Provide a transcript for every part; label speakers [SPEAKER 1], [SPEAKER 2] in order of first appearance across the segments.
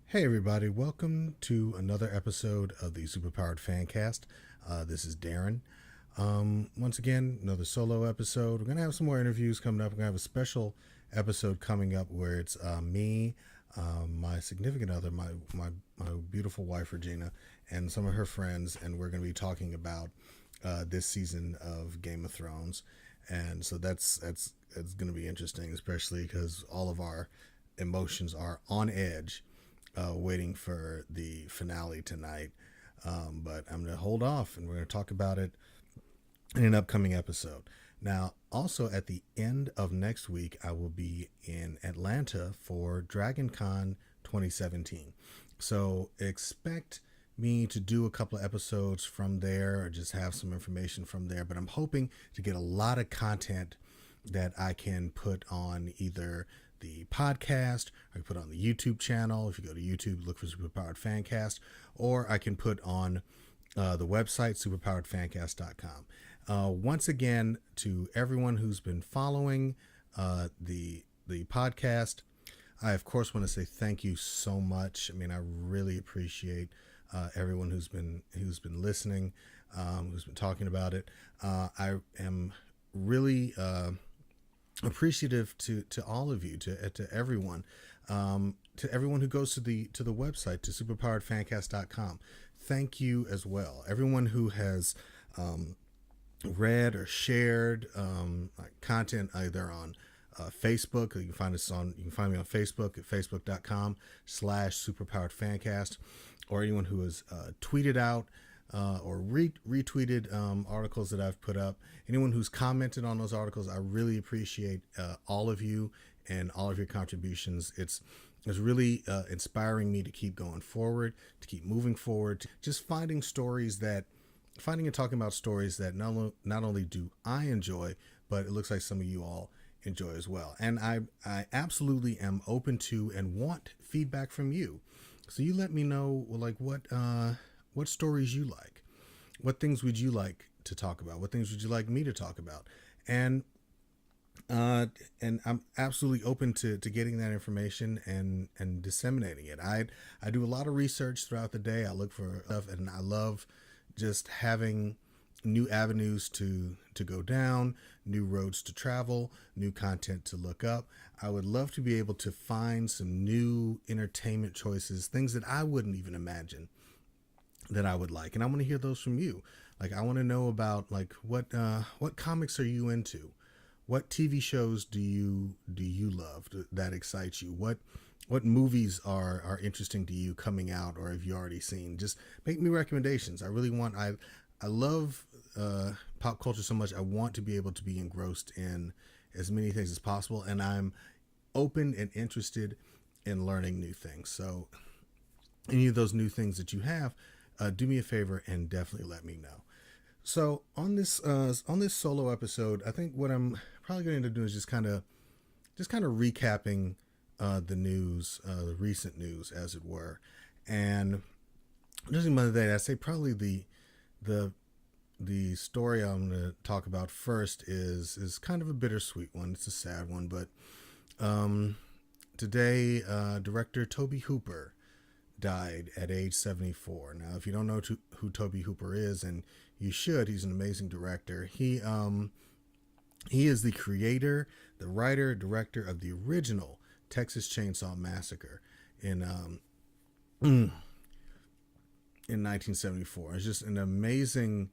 [SPEAKER 1] Hey everybody, welcome to another episode of the Superpowered Fancast. This is Darren. Once again, another solo episode. We're going to have some more interviews coming up. We're going to have a special episode coming up where it's me, my significant other, my beautiful wife Regina, and some of her friends, and we're going to be talking about this season of Game of Thrones. And so that's going to be interesting, especially because all of our emotions are on edge waiting for the finale tonight. But I'm going to hold off and we're going to talk about it in an upcoming episode. Now, also at the end of next week, I will be in Atlanta for DragonCon 2017. So expect me to do a couple of episodes from there or just have some information from there. But I'm hoping to get a lot of content that I can put on either the podcast, or I can put on the YouTube channel. If you go to YouTube, look for Superpowered Fancast, or I can put on the website, superpoweredfancast.com. Once again, to everyone who's been following the podcast, I of course want to say thank you so much. I mean, I really appreciate everyone who's been listening, who's been talking about it. I am really appreciative to all of you, to everyone, to everyone who goes to the website, to superpoweredfancast.com. Thank you as well, everyone who has read or shared content either on Facebook. You can find me on Facebook at facebook.com/superpoweredfancast, or anyone who has tweeted out or retweeted articles that I've put up. Anyone who's commented on those articles, I really appreciate all of you and all of your contributions. It's really inspiring me to keep going forward, to keep moving forward, just finding and talking about stories that not only do I enjoy, but it looks like some of you all enjoy as well. And I absolutely am open to and want feedback from you. So you let me know, like, what stories you like, what things would you like to talk about, what things would you like me to talk about, and I'm absolutely open to getting that information and disseminating it. I do a lot of research throughout the day. I look for stuff, and I love just having new avenues to go down, new roads to travel, new content to look up. I would love to be able to find some new entertainment choices, things that I wouldn't even imagine that I would like, and I want to hear those from you. Like, I want to know about, like, what comics are you into? What TV shows do you love that excites you? What movies are interesting to you coming out, or have you already seen? Just make me recommendations. I really want. I love pop culture so much. I want to be able to be engrossed in as many things as possible, and I'm open and interested in learning new things. So, any of those new things that you have, do me a favor and definitely let me know. So on this solo episode, I think what I'm probably going to do is just kind of recapping the news, the recent news, as it were. And just another day, I say probably the story I'm going to talk about first is kind of a bittersweet one. It's a sad one, but today, director Toby Hooper died at age 74. Now, if you don't know who Toby Hooper is, and you should, he's an amazing director. He is the creator, the writer, director of the original Texas Chainsaw Massacre in 1974. It's just an amazing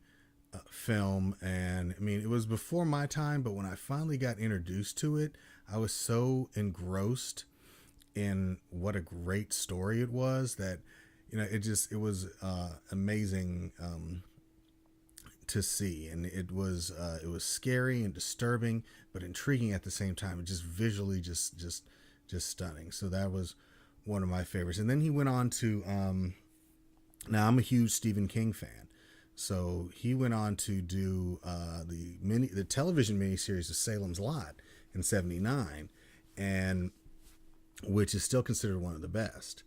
[SPEAKER 1] film, and I mean, it was before my time, but when I finally got introduced to it, I was so engrossed in what a great story it was that, it was amazing to see, and it was scary and disturbing, but intriguing at the same time. It just visually just stunning. So that was one of my favorites. And then he went on to now I'm a huge Stephen King fan, so he went on to do the television miniseries of Salem's Lot in '79, and which is still considered one of the best.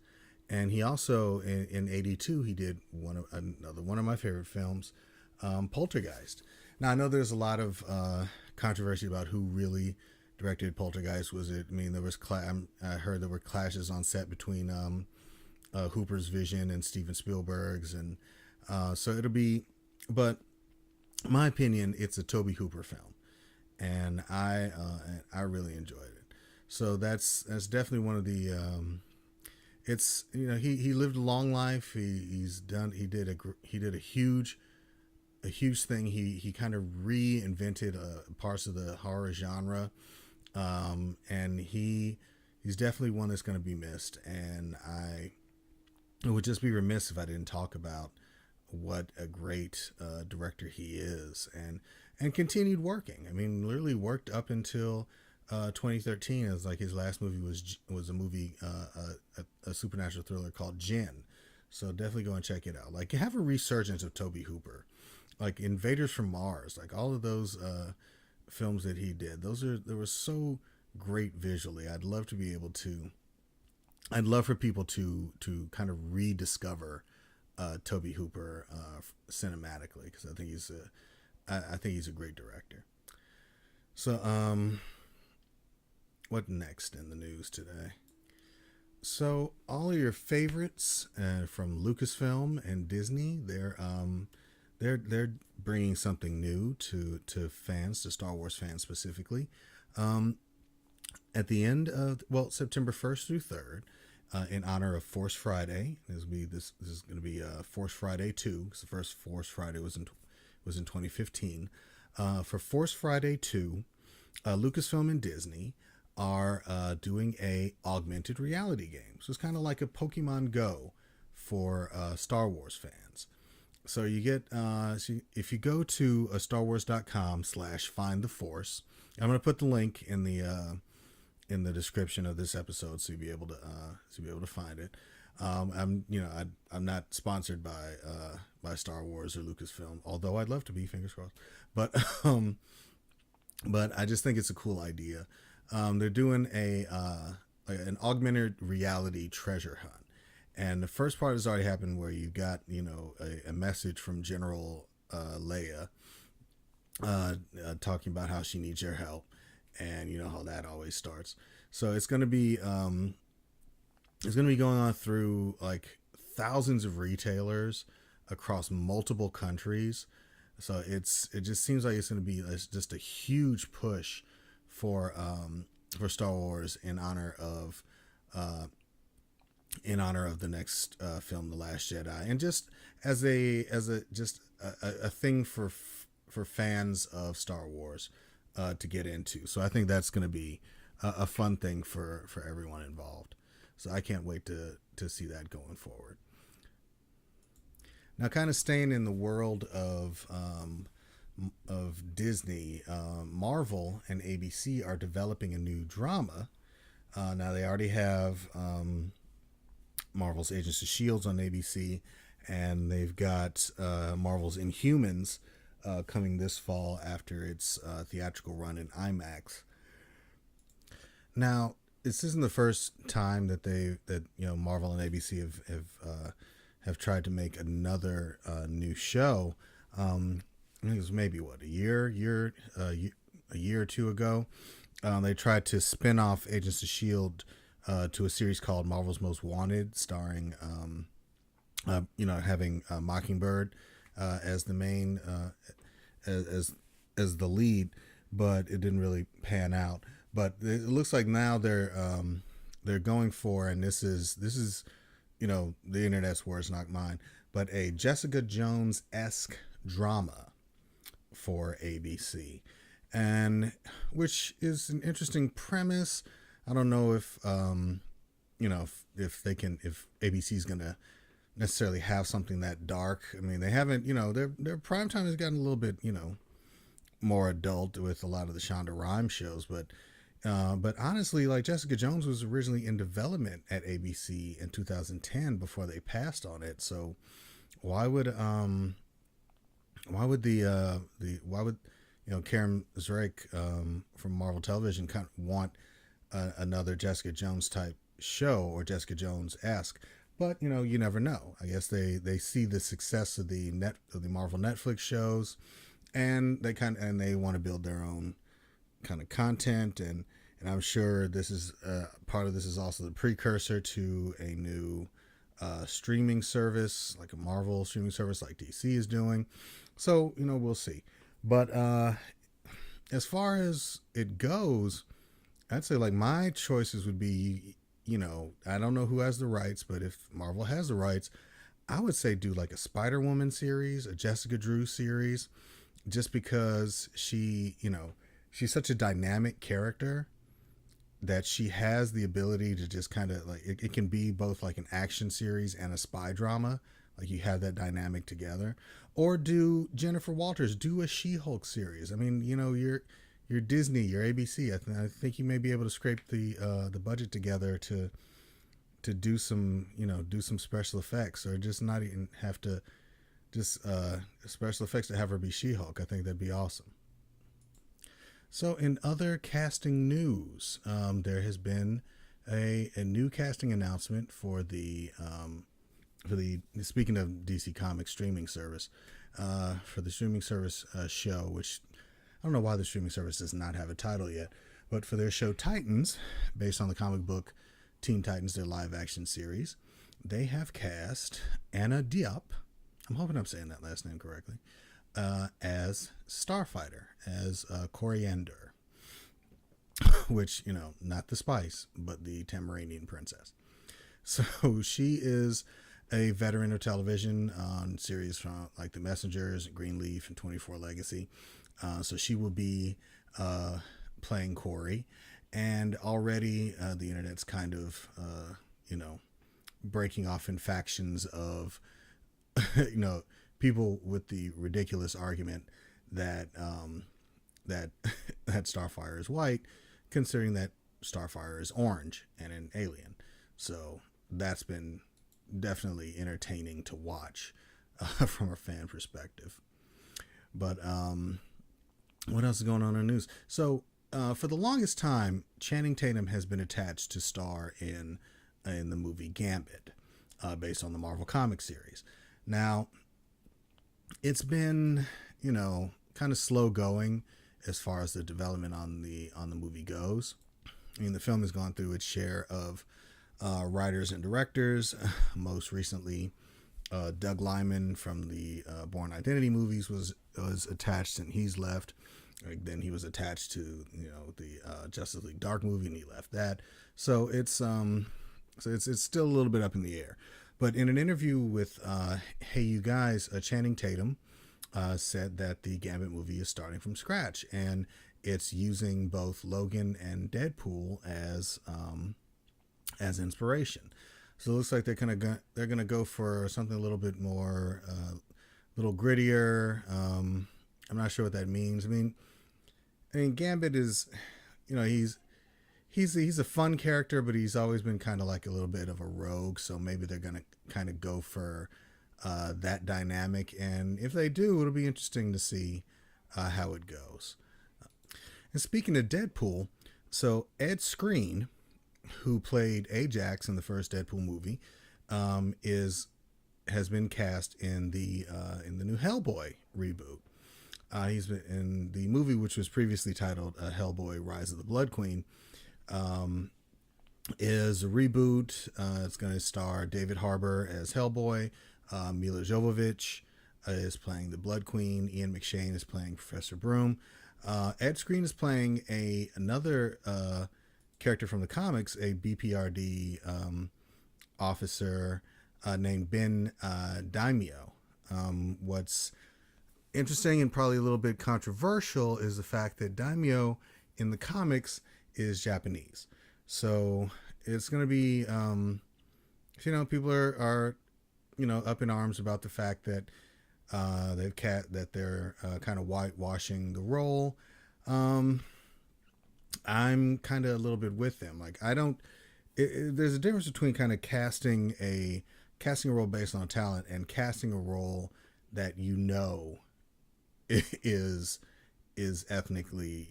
[SPEAKER 1] And he also in '82 he did another one of my favorite films, Poltergeist. Now, I know there's a lot of controversy about who really directed Poltergeist. Was it? I mean, there was I heard there were clashes on set between Hooper's vision and Steven Spielberg's, and so it'll be. But in my opinion, it's a Toby Hooper film, and I really enjoyed it. So that's definitely one of the. It's he lived a long life. He did a huge thing. He kind of reinvented parts of the horror genre, and he's definitely one that's going to be missed. And it would just be remiss if I didn't talk about what a great director he is, and continued working. I mean, literally worked up until 2013. As like his last movie was a movie, a supernatural thriller called Jinn. So definitely go and check it out. Like, have a resurgence of Toby Hooper, like Invaders from Mars, like all of those films that he did. They were so great visually. I'd love for people to kind of rediscover Toby Hooper cinematically, because I think he's a great director. So what next in the news today? So all of your favorites from Lucasfilm and Disney, they're bringing something new to fans, to Star Wars fans specifically. At the end of September 1st through 3rd, in honor of Force Friday, this is going to be Force Friday 2, because the first Force Friday was in 2015. For Force Friday 2, Lucasfilm and Disney are doing a augmented reality game. So it's kind of like a Pokemon Go for Star Wars fans. So you get if you go to starwars.com/find the force, I'm going to put the link in the description of this episode, so you'll be able to find it. I'm not sponsored by Star Wars or Lucasfilm, although I'd love to be, fingers crossed. But I just think it's a cool idea. They're doing an augmented reality treasure hunt, and the first part has already happened, where you got a message from General Leia talking about how she needs your help, and you know how that always starts. So it's going to be going on through like thousands of retailers across multiple countries. So it just seems like it's going to be just a huge push for Star Wars in honor of the next film, The Last Jedi, and just as a thing for fans of Star Wars to get into. So I think that's going to be a fun thing for everyone involved. So I can't wait to see that going forward. Now, kind of staying in the world of Disney, Marvel and ABC are developing a new drama. Now they already have Marvel's Agents of S.H.I.E.L.D. on ABC, and they've got Marvel's Inhumans coming this fall after its theatrical run in IMAX. Now, this isn't the first time that Marvel and ABC have tried to make another new show. I think it was maybe a year or two ago. They tried to spin off Agents of S.H.I.E.L.D. To a series called Marvel's Most Wanted, starring having Mockingbird as the main as the lead, but it didn't really pan out. But it looks like now they're going for, and this is the internet's words, not mine, but a Jessica Jones-esque drama for ABC, and which is an interesting premise. I don't know if if ABC's gonna necessarily have something that dark. I mean, they haven't, their prime time has gotten a little bit, more adult with a lot of the Shonda Rhimes shows, but honestly, like, Jessica Jones was originally in development at ABC in 2010 before they passed on it. So why would Karen Zarek from Marvel Television kind of want another Jessica Jones type show, or Jessica Jones-esque? But you never know. I guess they see the success of the Marvel Netflix shows, and they want to build their own kind of content, and I'm sure this is part of this is also the precursor to a new streaming service, like a Marvel streaming service like DC is doing. So, we'll see. But as far as it goes, I'd say like my choices would be, I don't know who has the rights, but if Marvel has the rights, I would say do like a Spider-Woman series, a Jessica Drew series, just because she's such a dynamic character that she has the ability to just kind of like it can be both like an action series and a spy drama. Like you have that dynamic together. Or do Jennifer Walters do a She-Hulk series? I mean, you're Disney, you're ABC. I think you may be able to scrape the budget together to do some special effects, or just not even have to just special effects to have her be She-Hulk. I think that'd be awesome. So in other casting news, there has been a new casting announcement for the speaking of DC Comics streaming service, for the streaming service show, which I don't know why the streaming service does not have a title yet, but for their show Titans, based on the comic book Teen Titans, their live action series, they have cast Anna Diop. I'm hoping I'm saying that last name correctly. As Starfighter, as Coriander, which, not the spice, but the Tamaranian princess. So she is a veteran of television on series from like The Messengers, Greenleaf, and 24 Legacy. So she will be playing Corey. And already the internet's kind of, breaking off in factions of, people with the ridiculous argument that that Starfire is white, considering that Starfire is orange and an alien. So that's been definitely entertaining to watch from a fan perspective. But what else is going on in the news? So for the longest time, Channing Tatum has been attached to star in the movie Gambit, based on the Marvel Comics series. Now, it's been, kind of slow going as far as the development on the movie goes. I mean, the film has gone through its share of writers and directors. Most recently, Doug Liman from the Bourne Identity movies was attached, and he's left. Then he was attached to the Justice League Dark movie, and he left that. So it's still a little bit up in the air. But in an interview with Hey You Guys, Channing Tatum said that the Gambit movie is starting from scratch, and it's using both Logan and Deadpool as inspiration. So it looks like they're gonna go for something a little bit more, little grittier. I'm not sure what that means. I mean, Gambit is, he's a fun character, but he's always been kind of like a little bit of a rogue. So maybe they're gonna kind of go for that dynamic, and if they do, it'll be interesting to see how it goes. And speaking of Deadpool, so Ed Skrein, who played Ajax in the first Deadpool movie, has been cast in the new Hellboy reboot. He's been in the movie, which was previously titled Hellboy: Rise of the Blood Queen. Is a reboot. It's going to star David Harbour as Hellboy. Mila Jovovich is playing the Blood Queen. Ian McShane is playing Professor Broom. Ed Skrein is playing another character from the comics, a BPRD officer named Ben Daimio. What's interesting and probably a little bit controversial is the fact that Daimyo in the comics is Japanese. So it's going to be, people are up in arms about the fact that they're kind of whitewashing the role. I'm kind of a little bit with them. Like, there's a difference between kind of casting a role based on talent and casting a role that is ethnically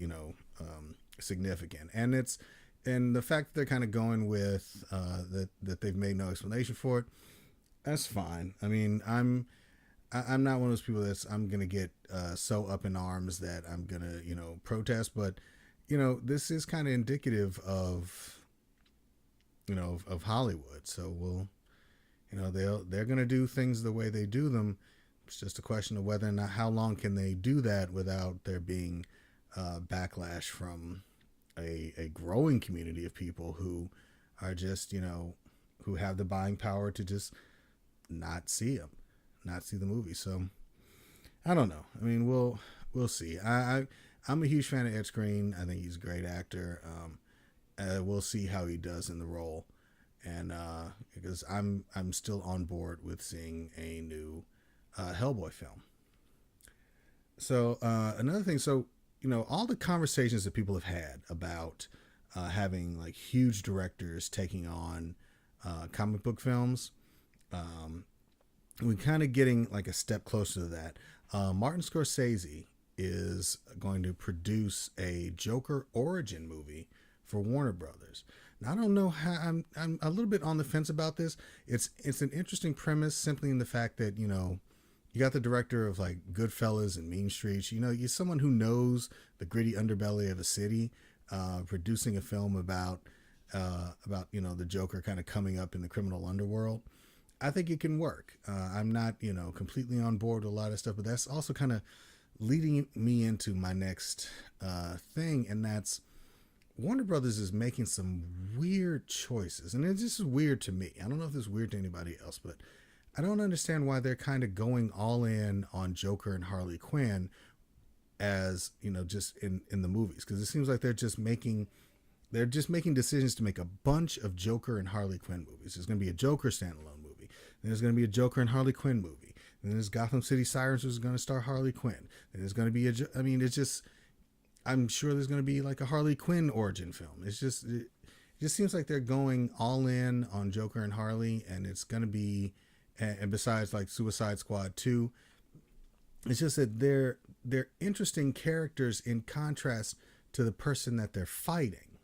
[SPEAKER 1] significant, and the fact that they're kind of going with that they've made no explanation for it, that's fine. I mean, I'm not one of those people I'm gonna get so up in arms that I'm gonna protest, but this is kind of indicative of Hollywood. So They're going to do things the way they do them. It's just a question of whether or not how long can they do that without there being backlash from a growing community of people who are just who have the buying power to just not see them, not see the movie. So I don't know. I mean, we'll see. I'm a huge fan of Ed Skrein. I think he's a great actor. We'll see how he does in the role, and because I'm still on board with seeing a new Hellboy film. So another thing, so all the conversations that people have had about having like huge directors taking on comic book films, we're kind of getting like a step closer to that. Martin Scorsese is going to produce a Joker origin movie for Warner Brothers. Now, I don't know how I'm a little bit on the fence about this. It's an interesting premise simply in the fact that you got the director of like Goodfellas and Mean Streets. You're someone who knows the gritty underbelly of a city, producing a film about the Joker kind of coming up in the criminal underworld. I think it can work. I'm not completely on board with a lot of stuff, but that's also kind of leading me into my next thing, and that's Warner Brothers is making some weird choices, and it's just weird to me. I don't know if it's weird to anybody else, but I don't understand why they're kind of going all in on Joker and Harley Quinn as just in the movies, because it seems like they're just making decisions to make a bunch of Joker and Harley Quinn movies. There's going to be a Joker standalone movie, then there's going to be a Joker and Harley Quinn movie, then there's Gotham City Sirens, which is going to star Harley Quinn, then there's going to be it's just, I'm sure there's going to be like a Harley Quinn origin film. It just seems like they're going all in on Joker and Harley, and it's going to be, and besides like Suicide Squad 2, it's just that they're interesting characters in contrast to the person that they're fighting.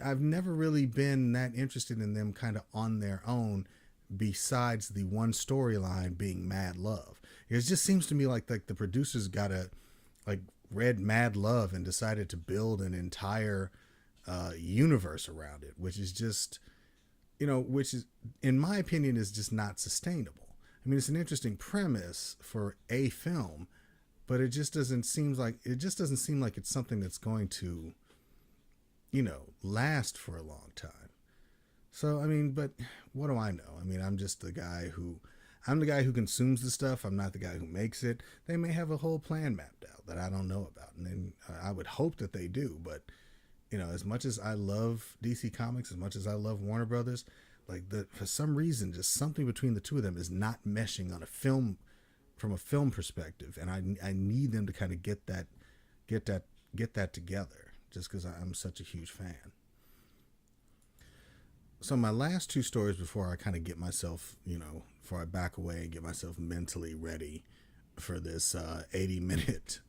[SPEAKER 1] I've never really been that interested in them kind of on their own, besides the one storyline being Mad Love. It just seems to me like the producers got read Mad Love and decided to build an entire universe around it, which is just, which is, in my opinion, is just not sustainable. I mean, it's an interesting premise for a film, but it just doesn't seem like it's something that's going to, last for a long time. So, I mean, but what do I know? I mean, I'm the guy who consumes the stuff. I'm not the guy who makes it. They may have a whole plan mapped out that I don't know about. And then I would hope that they do. But, as much as I love DC Comics, as much as I love Warner Brothers, for some reason, just something between the two of them is not meshing on a film, from a film perspective. And I need them to kind of get that together, just because I'm such a huge fan. So my last two stories before I kind of get myself, before I back away and get myself mentally ready for this 80-minute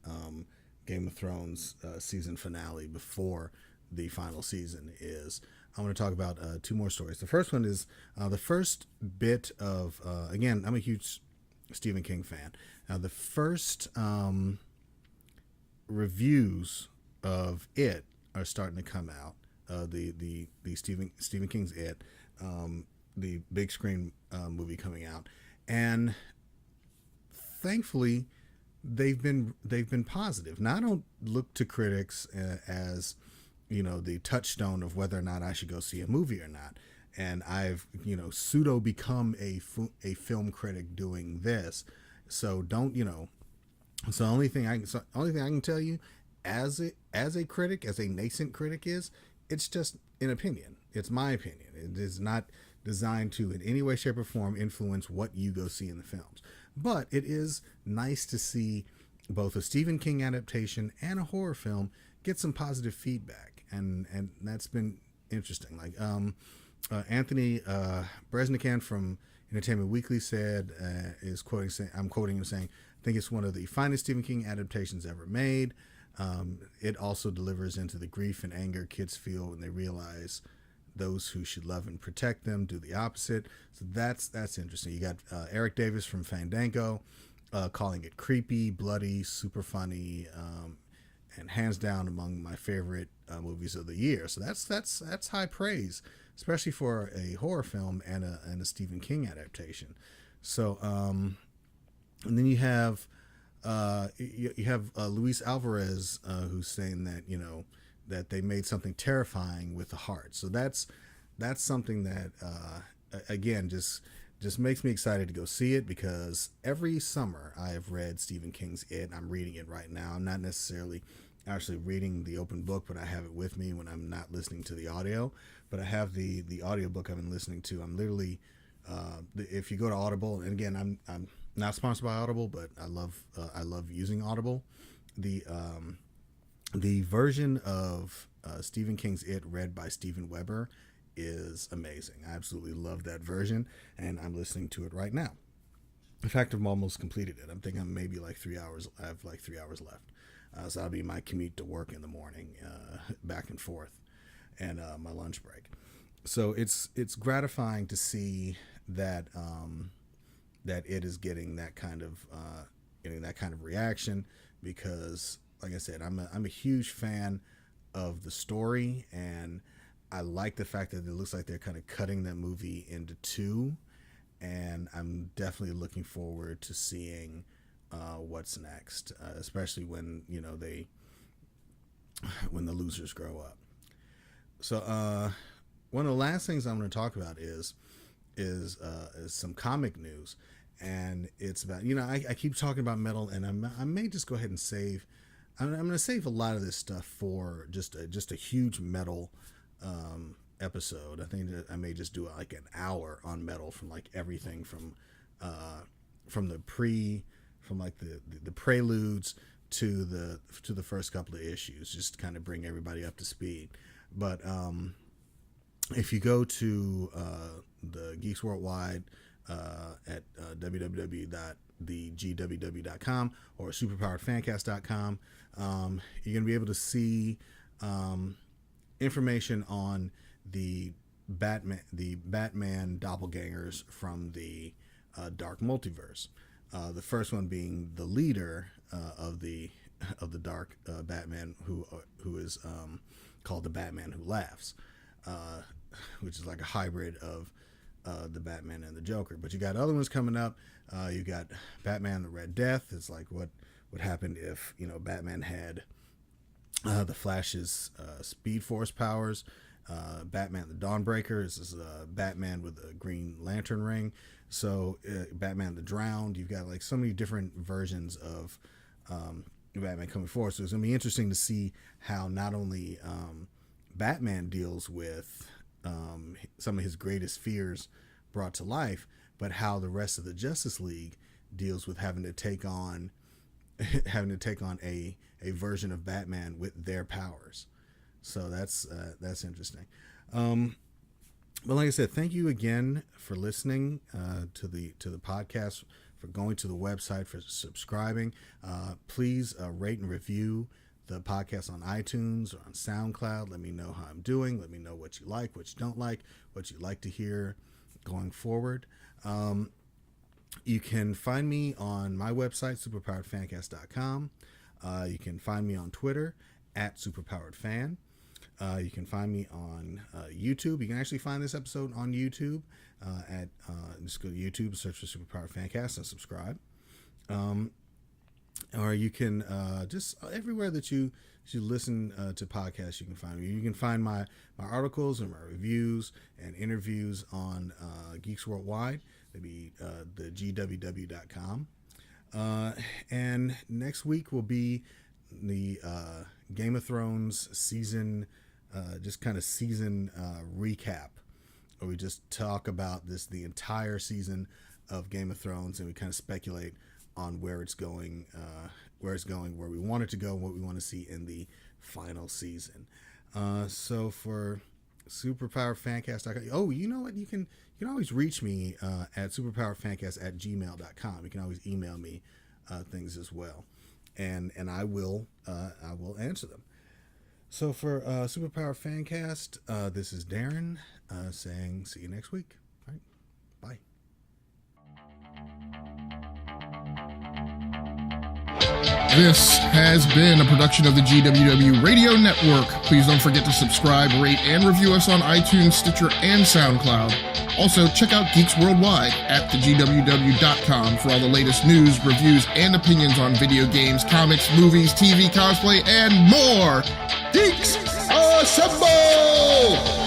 [SPEAKER 1] Game of Thrones season finale before the final season is, I want to talk about two more stories. The first one is the first bit of, again, I'm a huge Stephen King fan. Now, the first reviews of it are starting to come out. The Stephen King's It, the big screen movie coming out, and thankfully they've been positive. Now, I don't look to critics as the touchstone of whether or not I should go see a movie or not, and I've pseudo become a film critic doing this. So don't So the only thing I can tell you as a critic, as a nascent critic, is it's just an opinion. It's my opinion. It is not designed to in any way, shape, or form influence what you go see in the films. But it is nice to see both a Stephen King adaptation and a horror film get some positive feedback, and that's been interesting. Like Anthony Bresnikan from Entertainment Weekly said, I'm quoting him saying, "I think it's one of the finest Stephen King adaptations ever made. It also delivers into the grief and anger kids feel when they realize those who should love and protect them do the opposite." So that's interesting. You got Eric Davis from Fandango calling it creepy, bloody, super funny, and hands down among my favorite movies of the year. So that's high praise especially for a horror film and a Stephen King adaptation. So, and then you have Luis Alvarez, who's saying that that they made something terrifying with the heart. So that's something that again just makes me excited to go see it, because every summer I have read Stephen King's It. I'm reading it right now. I'm not necessarily actually reading the open book, but I have it with me when I'm not listening to the audio. But I have the audiobook I've been listening to. I'm literally if you go to Audible, and again, I'm not sponsored by Audible, but I love using Audible. The version of Stephen King's It read by Steven Weber is amazing. I absolutely love that version, and I'm listening to it right now. In fact, I've almost completed it. I'm thinking I'm maybe like 3 hours. I have like 3 hours left. So that'll be my commute to work in the morning, back and forth, and my lunch break. So it's gratifying to see that that it is getting that kind of reaction, because, like I said, I'm a huge fan of the story, and I like the fact that it looks like they're kind of cutting that movie into two, and I'm definitely looking forward to seeing what's next, especially when when the losers grow up. So one of the last things I'm going to talk about is some comic news, and it's about I keep talking about metal, and I may just go ahead and save. I'm going to save a lot of this stuff for just a huge metal episode. I think that I may just do like an hour on metal, from like everything from the preludes to the first couple of issues, just to kind of bring everybody up to speed. But if you go to the Geeks Worldwide at www.thegww.com or superpoweredfancast.com, you're going to be able to see information on the Batman doppelgangers from the Dark Multiverse. The first one being the leader of the Dark Batman, who is called the Batman Who Laughs, which is like a hybrid of the Batman and the Joker. But you got other ones coming up. You got Batman the Red Death. It's like what happened if Batman had the Flash's Speed Force powers. Batman the Dawnbreaker. This is Batman with a Green Lantern ring. So Batman the Drowned. You've got like so many different versions of Batman coming forward. So it's going to be interesting to see how not only Batman deals with some of his greatest fears brought to life, but how the rest of the Justice League deals with having to take on a version of Batman with their powers. So that's interesting. But like I said, thank you again for listening to the podcast, for going to the website, for subscribing. Please rate and review the podcast on iTunes or on SoundCloud. Let me know how I'm doing. Let me know what you like, what you don't like, what you'd like to hear going forward. You can find me on my website, superpoweredfancast.com. You can find me on Twitter at superpoweredfan. You can find me on YouTube. You can actually find this episode on YouTube just go to YouTube, search for Superpowered Fancast, and subscribe. Or you can just everywhere that you listen to podcasts, you can find me. You can find my articles and my reviews and interviews on Geeks Worldwide. That'd be the GWW.com. And next week will be the Game of Thrones season, just kind of season recap, where we just talk about the entire season of Game of Thrones, and we kind of speculate on where it's going, where we want it to go, and what we want to see in the final season. So for superpowerfancast.com, oh, you know what? You can always reach me at superpowerfancast@gmail.com. You can always email me things as well, and I will answer them. So for Superpower Fancast, this is Darren saying see you next week. All right, bye.
[SPEAKER 2] This has been a production of the GWW Radio Network. Please don't forget to subscribe, rate, and review us on iTunes, Stitcher, and SoundCloud. Also, check out Geeks Worldwide at thegww.com for all the latest news, reviews, and opinions on video games, comics, movies, TV, cosplay, and more. Geeks Assemble!